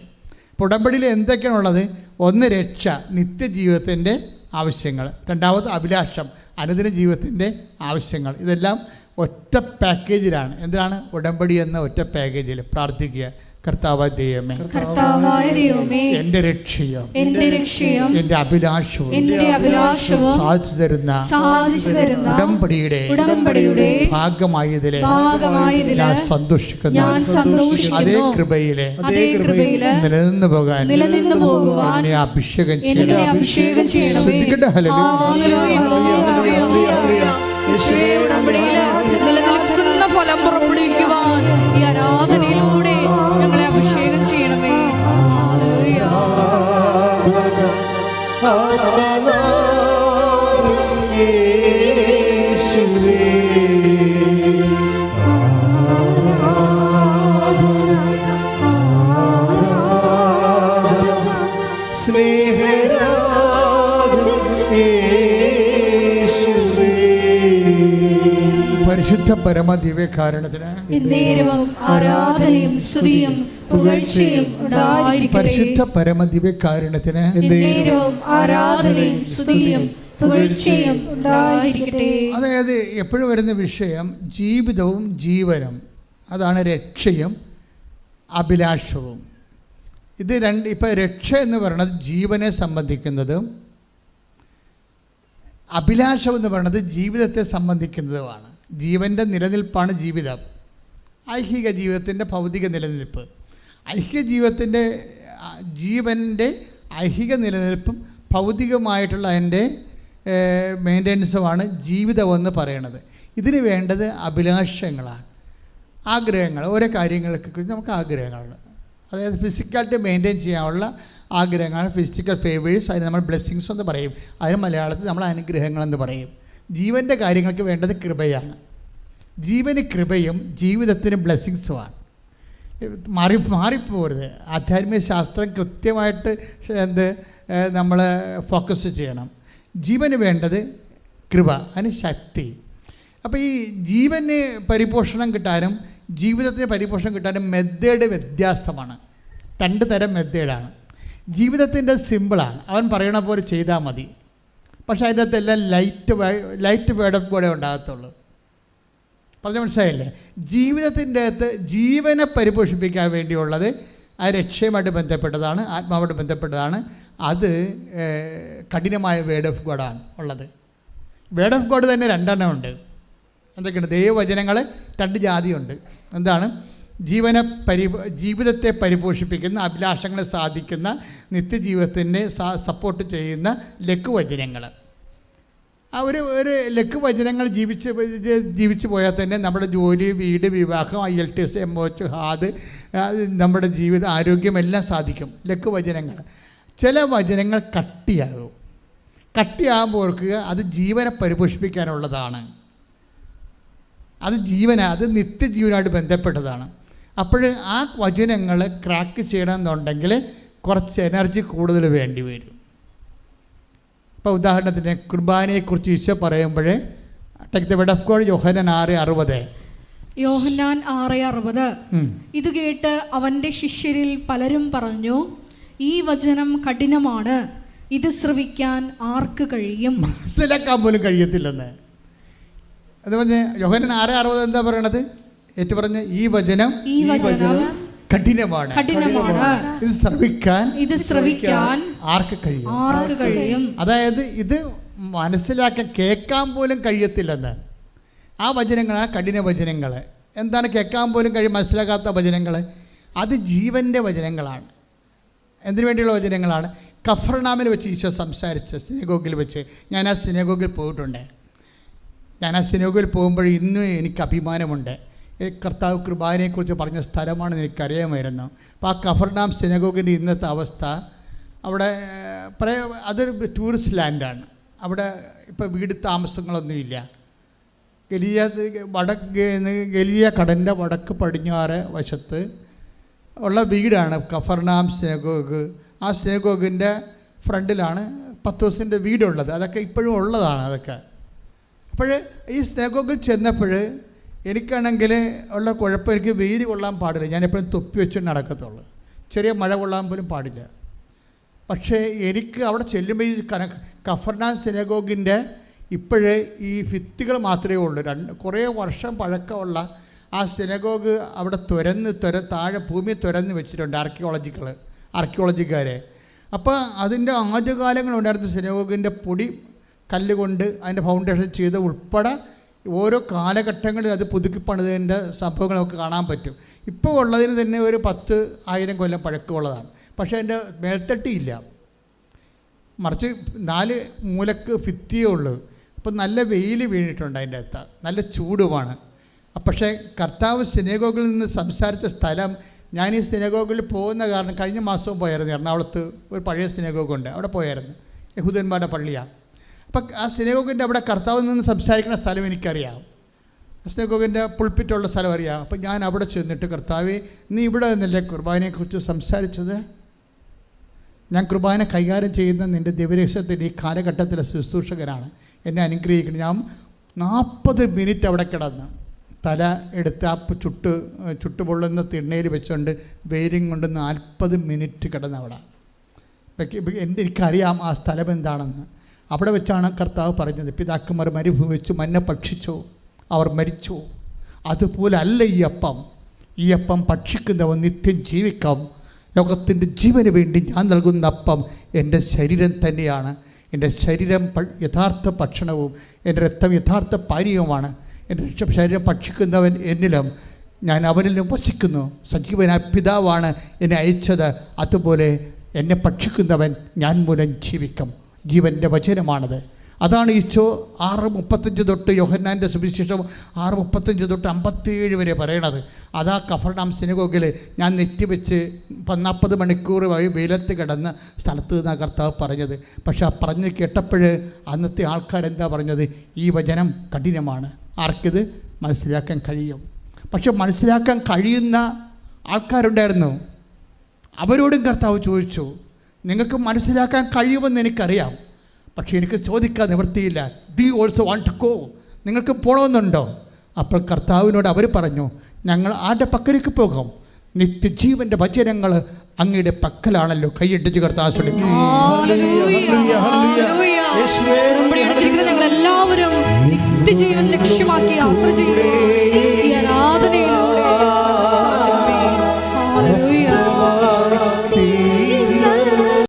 അപ്പോൾ ഉടമ്പടിയിൽ എന്തൊക്കെയാണുള്ളത്? ഒന്ന് രക്ഷ, നിത്യജീവിതത്തിൻ്റെ ആവശ്യങ്ങൾ. രണ്ടാമത് അഭിലാഷം, അനുദിന ജീവിതത്തിൻ്റെ ആവശ്യങ്ങൾ. ഇതെല്ലാം ഒറ്റ പാക്കേജിലാണ്. എന്താണ്? ഉടമ്പടി എന്ന ഒറ്റ പാക്കേജിൽ പ്രാർത്ഥിക്കുക. കർത്താവായ ദൈവമേ, എന്റെ രക്ഷയും എന്റെ അഭിലാഷവും സാധിച്ചു തരുന്ന ഉടമ്പടിയുടെ ഭാഗമായതിലെ ഞാൻ സന്തോഷിക്കുന്നു. അതേ കൃപയിലെ നിലനിന്നു പോകാൻ എന്നെ അഭിഷേകം ചെയ്യണം. നിലനിൽക്കുന്ന ഫലം പുറപ്പെടുവിക്കുവാൻ ഈ ആരാധനയിലൂടെ ഞങ്ങളെ അഭിഷേകം ചെയ്യണമേ. ഹല്ലേലൂയ. സ്നേഹരാജൻ യേശുവേ. പരിശുദ്ധ പരമ ദിവ്യകാരുണ്യത്തിന് എന്നേരവും ആരാധനയും സ്തുതിയും പുകഴ്ചയും ഉണ്ടായിരിക്കട്ടെ. പരിശുദ്ധ പരമ ദിവ്യകാരുണ്യത്തിന് എന്നേരവും ആരാധനയും സ്തുതിയും പുകഴ്ചയും ഉണ്ടായിരിക്കട്ടെ. അതായത് എപ്പോഴും വരുന്ന വിഷയം ജീവിതവും ജീവനും, അതാണ് രക്ഷയും അഭിലാഷവും. ഇത് രണ്ട്. ഇപ്പം രക്ഷ എന്ന് പറയുന്നത് ജീവനെ സംബന്ധിക്കുന്നതും അഭിലാഷം എന്ന് പറയുന്നത് ജീവിതത്തെ സംബന്ധിക്കുന്നതുമാണ്. ജീവൻ്റെ നിലനിൽപ്പാണ് ജീവിതം, ഐഹിക ജീവിതത്തിൻ്റെ ഭൗതിക നിലനിൽപ്പ്. ഐഹിക ജീവിതത്തിൻ്റെ ജീവൻ്റെ ഐഹിക നിലനിൽപ്പും ഭൗതികമായിട്ടുള്ള അതിൻ്റെ മെയിൻ്റനൻസുമാണ് ജീവിതമെന്ന് പറയണത്. ഇതിന് വേണ്ടത് അഭിലാഷങ്ങളാണ്, ആഗ്രഹങ്ങൾ. ഓരോ കാര്യങ്ങൾക്ക് നമുക്ക് ആഗ്രഹങ്ങളുണ്ട്. അതായത് ഫിസിക്കാലിറ്റി മെയിൻറ്റെയിൻ ചെയ്യാനുള്ള ആഗ്രഹങ്ങളാണ് ഫിസിക്കൽ ഫേവേഴ്സ്. അതിന് നമ്മൾ ബ്ലെസ്സിങ്സ് എന്ന് പറയും, അതിന് മലയാളത്തിൽ നമ്മൾ അനുഗ്രഹങ്ങളെന്ന് പറയും. ജീവൻ്റെ കാര്യങ്ങൾക്ക് വേണ്ടത് കൃപയാണ്. ജീവന് കൃപയും ജീവിതത്തിന് ബ്ലെസ്സിങ്സുമാണ്. മാറിപ്പോരുത്. ആധ്യാത്മിക ശാസ്ത്രം കൃത്യമായിട്ട് നമ്മൾ ഫോക്കസ് ചെയ്യണം. ജീവന് വേണ്ടത് കൃപ, അതിന് ശക്തി. അപ്പോൾ ഈ ജീവന് പരിപോഷണം കിട്ടാനും ജീവിതത്തിന് പരിപോഷണം കിട്ടാനും മെത്തേഡ് വ്യത്യാസമാണ്. രണ്ട് തരം മെത്തേഡാണ്. ജീവിതത്തിൻ്റെ സിമ്പിളാണ്, അവൻ പറയണ പോലെ ചെയ്താൽ മതി. പക്ഷേ അതിൻ്റെ അകത്തെല്ലാം ലൈറ്റ് വേർഡ് ഓഫ് ഗോഡേ ഉണ്ടാകത്തുള്ളൂ. പറഞ്ഞ മനസ്സിലായില്ലേ? ജീവിതത്തിൻ്റെ അകത്ത് ജീവനെ പരിപോഷിപ്പിക്കാൻ വേണ്ടിയുള്ളത് ആ രക്ഷയുമായിട്ട് ബന്ധപ്പെട്ടതാണ്, ആത്മാവുമായിട്ട് ബന്ധപ്പെട്ടതാണ്. അത് കഠിനമായ വേർഡ് ഓഫ് ഗോഡാണ് ഉള്ളത്. വേർഡ് ഓഫ് ഗോഡ് തന്നെ രണ്ടെണ്ണമുണ്ട്. എന്തൊക്കെയുണ്ട്? ദൈവവചനങ്ങൾ രണ്ട് ജാതിയുണ്ട്. എന്താണ്? ജീവിതത്തെ പരിപോഷിപ്പിക്കുന്ന, അഭിലാഷങ്ങളെ സാധിക്കുന്ന, നിത്യജീവിതത്തിൻ്റെ സപ്പോർട്ട് ചെയ്യുന്ന ലഘുവചനങ്ങൾ. ആ ഒരു ലഘുവചനങ്ങൾ ജീവിച്ചു പോയാൽ തന്നെ നമ്മുടെ ജോലി, വീട്, വിവാഹം, IELTS, MOH, HAD, നമ്മുടെ ജീവിത ആരോഗ്യമെല്ലാം സാധിക്കും ലഘുവചനങ്ങൾ. ചില വചനങ്ങൾ കട്ടിയാകും. കട്ടിയാകുമ്പോൾ ഓർക്കുക, അത് ജീവനെ പരിപോഷിപ്പിക്കാനുള്ളതാണ്. അത് നിത്യജീവനായിട്ട് ബന്ധപ്പെട്ടതാണ്. അപ്പോൾ ആ വചനങ്ങൾ ക്രാക്ക് ചെയ്യണമെന്നുണ്ടെങ്കിൽ കുറച്ച് എനർജി കൂടുതൽ വേണ്ടി വരും. ഇപ്പോൾ ഉദാഹരണത്തിന് കുർബാനയെക്കുറിച്ച് ഈശോ പറയുമ്പോൾ take the word of God, Yohannan 6:60. Yohannan 6:60. ഇത് കേട്ട് അവൻ്റെ ശിഷ്യരിൽ പലരും പറഞ്ഞു, ഈ വചനം കഠിനമാണ്, ഇത് ശ്രവിക്കാൻ ആർക്ക് കഴിയും? മനസ്സിലാക്കാൻ പോലും കഴിയത്തില്ലെന്ന്. അത് പറഞ്ഞ് യോഹന്നാൻ 6:60 എന്താ പറയണത്? ഏറ്റു പറഞ്ഞ് ഈ വചനം കഠിനമാണ്, ഇത് ശ്രവിക്കാൻ ആർക്ക് കഴിയും? അതായത് ഇത് മനസ്സിലാക്കാൻ, കേൾക്കാൻ പോലും കഴിയത്തില്ലെന്ന്. ആ വചനങ്ങളാണ് കഠിന വചനങ്ങൾ. എന്താണ് കേൾക്കാൻ പോലും മനസ്സിലാക്കാത്ത വചനങ്ങൾ? അത് ജീവൻ്റെ വചനങ്ങളാണ്. എന്തിനു വേണ്ടിയുള്ള വചനങ്ങളാണ്? കഫർനാമിൽ വെച്ച് ഈശോ സംസാരിച്ച സിനഗോഗിൽ വെച്ച്. ഞാൻ ആ സിനഗോഗിൽ പോയിട്ടുണ്ട്. ഞാൻ ആ സിനഗോഗിൽ പോകുമ്പോൾ ഇന്നും എനിക്ക് അഭിമാനമുണ്ട്. കർത്താവ് കൃപാനെക്കുറിച്ച് പറഞ്ഞ സ്ഥലമാണെന്ന് എനിക്കറിയാമായിരുന്നു. അപ്പോൾ ആ കഫർനാം സിനഗോഗിൻ്റെ ഇന്നത്തെ അവസ്ഥ, അവിടെ അതൊരു ടൂറിസ്റ്റ് ലാൻഡാണ്. അവിടെ ഇപ്പോൾ വീട് താമസങ്ങളൊന്നുമില്ല. ഗലീയ കടലിൻ്റെ വടക്ക് പടിഞ്ഞാറ് വശത്ത് ഉള്ള വീടാണ് കഫർനാം സിനഗോഗ്. ആ സിനഗോഗിൻ്റെ ഫ്രണ്ടിലാണ് പത്രോസിൻ്റെ വീടുള്ളത്. അതൊക്കെ ഇപ്പോഴും ഉള്ളതാണ് അതൊക്കെ. അപ്പോൾ ഈ സിനഗോഗിൽ ചെന്നപ്പോൾ എനിക്കാണെങ്കിൽ ഉള്ള കുഴപ്പം, എനിക്ക് വെയിൽ കൊള്ളാൻ പാടില്ല. ഞാനെപ്പോഴും തൊപ്പി വെച്ച് നടക്കത്തുള്ളൂ. ചെറിയ മഴ കൊള്ളാൻ പോലും പാടില്ല. പക്ഷേ എനിക്ക് അവിടെ ചെല്ലുമ്പോൾ ഈ കഫർനാം സിനഗോഗിൻ്റെ ഇപ്പോഴേ ഈ ഭിത്തികൾ മാത്രമേ ഉള്ളൂ. കുറേ വർഷം പഴക്കമുള്ള ആ സിനഗോഗ് അവിടെ താഴെ ഭൂമി തുരന്ന് വെച്ചിട്ടുണ്ട് ആർക്കിയോളജിക്കാരെ. അപ്പോൾ അതിൻ്റെ ആദ്യകാലങ്ങളുണ്ടായിരുന്ന സിനഗോഗിൻ്റെ പൊടി കല്ലുകൊണ്ട് അതിൻ്റെ ഫൗണ്ടേഷൻ ചെയ്ത് ഉൾപ്പെടെ ഓരോ കാലഘട്ടങ്ങളിൽ അത് പുതുക്കി പണിതതിൻ്റെ സംഭവങ്ങൾ നമുക്ക് കാണാൻ പറ്റും. ഇപ്പോൾ ഉള്ളതിന് തന്നെ ഒരു 10,000 കൊല്ലം പഴക്കമുള്ളതാണ്. പക്ഷേ അതിൻ്റെ മേൽത്തട്ടിയില്ല, മറിച്ച് 4 മൂലക്ക് ഭിത്തിയേ ഉള്ളൂ. അപ്പം നല്ല വെയിൽ വീണിട്ടുണ്ട് അതിൻ്റെ അകത്ത്, നല്ല ചൂടുമാണ്. പക്ഷേ കർത്താവ് സിനഗോഗിൽ നിന്ന് സംസാരിച്ച സ്ഥലം, ഞാൻ ഈ സിനഗോഗിൽ പോകുന്ന കാരണം കഴിഞ്ഞ മാസവും പോയായിരുന്നു. എറണാകുളത്ത് ഒരു പഴയ സിനഗോഗുണ്ട്, അവിടെ പോയായിരുന്നു. യഹൂദന്മാരുടെ പള്ളിയാണ്. അപ്പം ആ സിനഗോഗിൻ്റെ അവിടെ കർത്താവിൽ നിന്ന് സംസാരിക്കുന്ന സ്ഥലം എനിക്കറിയാം. സിനഗോഗിൻ്റെ പുൾപ്പിറ്റുള്ള സ്ഥലം അറിയാം. അപ്പം ഞാൻ അവിടെ ചെന്നിട്ട്, കർത്താവേ, നീ ഇവിടെ നിന്നല്ലേ കുർബാനയെക്കുറിച്ച് സംസാരിച്ചത്? ഞാൻ കുർബാന കൈകാര്യം ചെയ്യുന്ന നിൻ്റെ ദിവരേശത്തിൻ്റെ ഈ കാലഘട്ടത്തിലെ ശുശ്രൂഷകരാണ്. എന്നെ അനുഗ്രഹിക്കണം. ഞാൻ 40 മിനിറ്റ് അവിടെ കിടന്ന് തല എടുത്ത് ആ ചുട്ടുപൊള്ളുന്ന തിണ്ണയിൽ വെച്ചുകൊണ്ട് വെയിലും കൊണ്ട് 40 മിനിറ്റ് കിടന്ന് അവിടെ. എനിക്കറിയാം ആ സ്ഥലം എന്താണെന്ന്. അവിടെ വെച്ചാണ് കർത്താവ് പറഞ്ഞത്, പിതാക്കന്മാർ മരുഭൂമി വെച്ച് മന്ന ഭക്ഷിച്ചു, അവർ മരിച്ചു. അതുപോലെ അല്ല ഈ അപ്പം ഭക്ഷിക്കുന്നവൻ നിത്യം ജീവിക്കാം. ലോകത്തിൻ്റെ ജീവന് വേണ്ടി ഞാൻ നൽകുന്ന അപ്പം എൻ്റെ ശരീരം തന്നെയാണ്. എൻ്റെ ശരീരം യഥാർത്ഥ ഭക്ഷണവും എൻ്റെ രക്തം യഥാർത്ഥ പാനീയവുമാണ്. എൻ്റെ ശരീരം ഭക്ഷിക്കുന്നവൻ എന്നിലും ഞാൻ അവനിലും വസിക്കുന്നു. സജീവനായ പിതാവാണ് എന്നെ അയച്ചത്. അതുപോലെ എന്നെ ഭക്ഷിക്കുന്നവൻ ഞാൻ മൂലം ജീവിക്കും. ജീവൻ്റെ വചനമാണത്. അതാണ് ഈശോ 6:35 തൊട്ട് യോഹന്നാൻ്റെ സുവിശേഷം 6:35 തൊട്ട് 57 വരെ പറയണത്. അതാ കഫർനാം സിനഗോഗിൽ ഞാൻ നെറ്റിവെച്ച് 40 മണിക്കൂർ വെയിലത്ത് കിടന്ന സ്ഥലത്ത് നിന്നാണ് കർത്താവ് പറഞ്ഞത്. പക്ഷെ ആ പറഞ്ഞ് കേട്ടപ്പോൾ അന്നത്തെ ആൾക്കാരെന്താ പറഞ്ഞത്? ഈ വചനം കഠിനമാണ്, ആർക്കിത് മനസ്സിലാക്കാൻ കഴിയും? പക്ഷെ മനസ്സിലാക്കാൻ കഴിയുന്ന ആൾക്കാരുണ്ടായിരുന്നു. അവരോടും കർത്താവ് ചോദിച്ചു, നിങ്ങൾക്ക് മനസ്സിലാക്കാൻ കഴിയുമെന്ന് എനിക്കറിയാം, പക്ഷേ എനിക്ക് ചോദിക്കാൻ നിവൃത്തിയില്ല. Do you also want to go? നിങ്ങൾക്ക് പോകണമെന്നുണ്ടോ? അപ്പോൾ കർത്താവിനോട് അവർ പറഞ്ഞു, ഞങ്ങൾ ആരുടെ പക്കലേക്ക് പോകും? നിത്യജീവൻ്റെ വചനങ്ങൾ അങ്ങയുടെ പക്കലാണല്ലോ. കൈയിട്ടിച്ച് കർത്താവ് ഞങ്ങളെല്ലാവരും നിത്യജീവൻ ലക്ഷ്യമാക്കി യാത്ര ചെയ്യും.